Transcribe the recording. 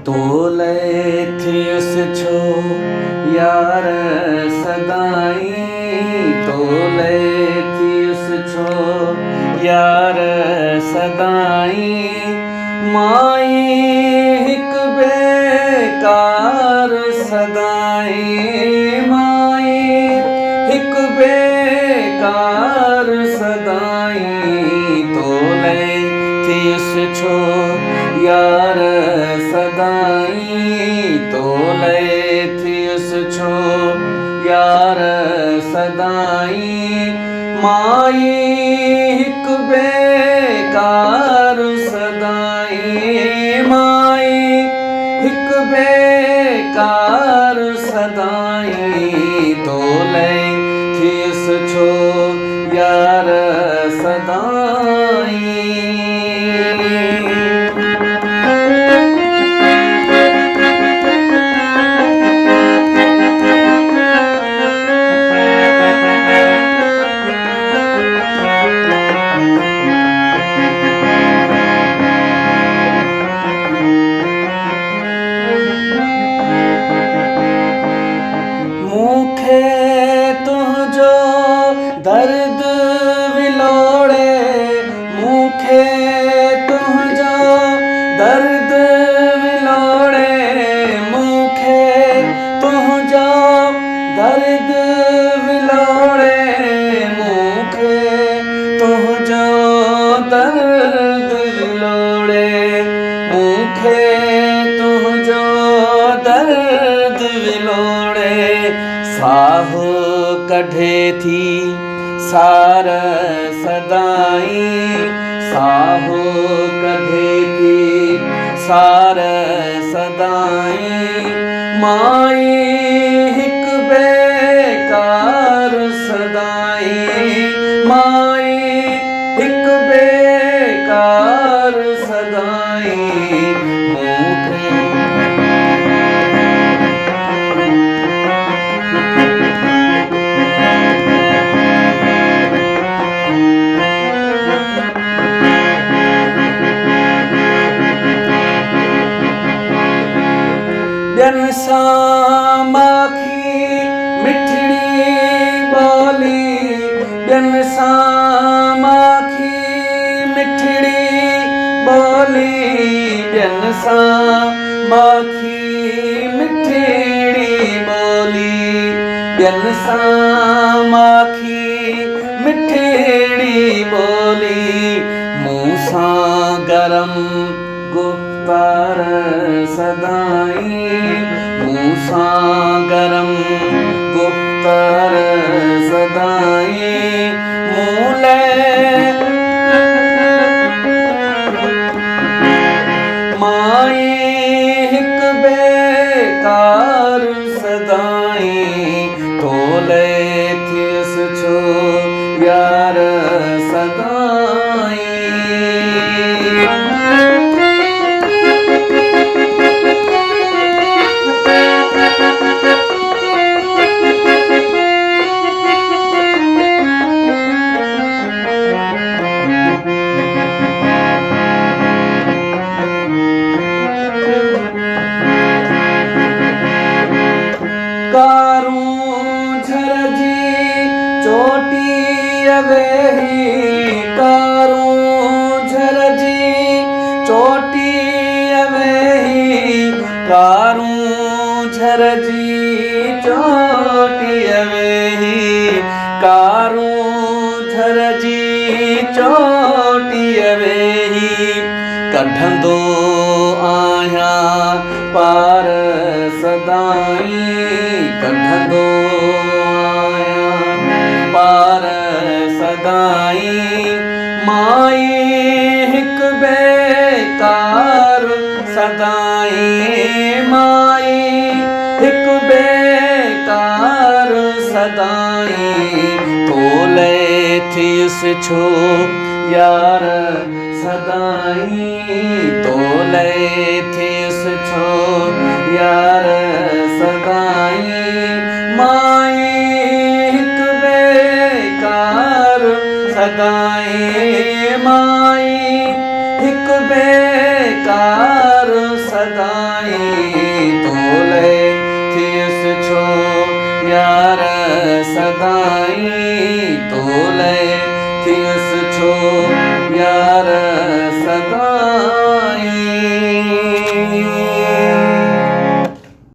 तोले थियुस छो यार सदाई, तोले थियुस छो यार सदाई, माई हिक बेकार सदाई, माई हिक बेकार सदाई, तोले थियुस छो यार सदाई, तोले थियुस छो यार सदाई, माई हिक बेकार सदाई, माई हिक बेकार सदाई, तोले थियुस छो यार सदाई। मूंखे तुझो दर्द विलोड़े, मूंखे तुझो दर्द विलोड़े, मूंखे तुझो दर्द विलोड़े, मूंखे तुझो दर्द विलोड़े, मूंखे तुझो दर्द विलोड़े, साहो कढे थी सार सदाई, साहो कढे थी सार सदाई, माई हिक बेकार सदाई, माई हिक बेकार सदाई, मूंखे ॿियन सां माखी मिठड़ी ॿोली, ॿियन सां माखी मिठड़ी ॿोली, ॿियन सां माखी मिठड़ी ॿोली, ॿियन सां माखी मिठड़ी ॿोली, मूं सां गरम गुफ्तार सदाई, मूं सां गरम गुफ्तार सदाई, मूं लाइ माई हिक बेकार सदाई, तोले थियुस छो यार सदाई। कारूं झरजी चोटी वेही, कारूं झरजी चोटी वेही, कारूं झरजी चोटी वेही, कारूं झरजी चोटी वेही, कढंदो आहियां पार सदाई, कढंदो आहियां पार सदाई, माई हिक बेकार सदाई, माई हिक बेकार सदाई, तोले थियुस छो यार सदाई, तोले थियुस छो यार सदाई, सदाई माई हिक बेकार सदाई तोले थियस छो यार सदाई तोले थियस छो यार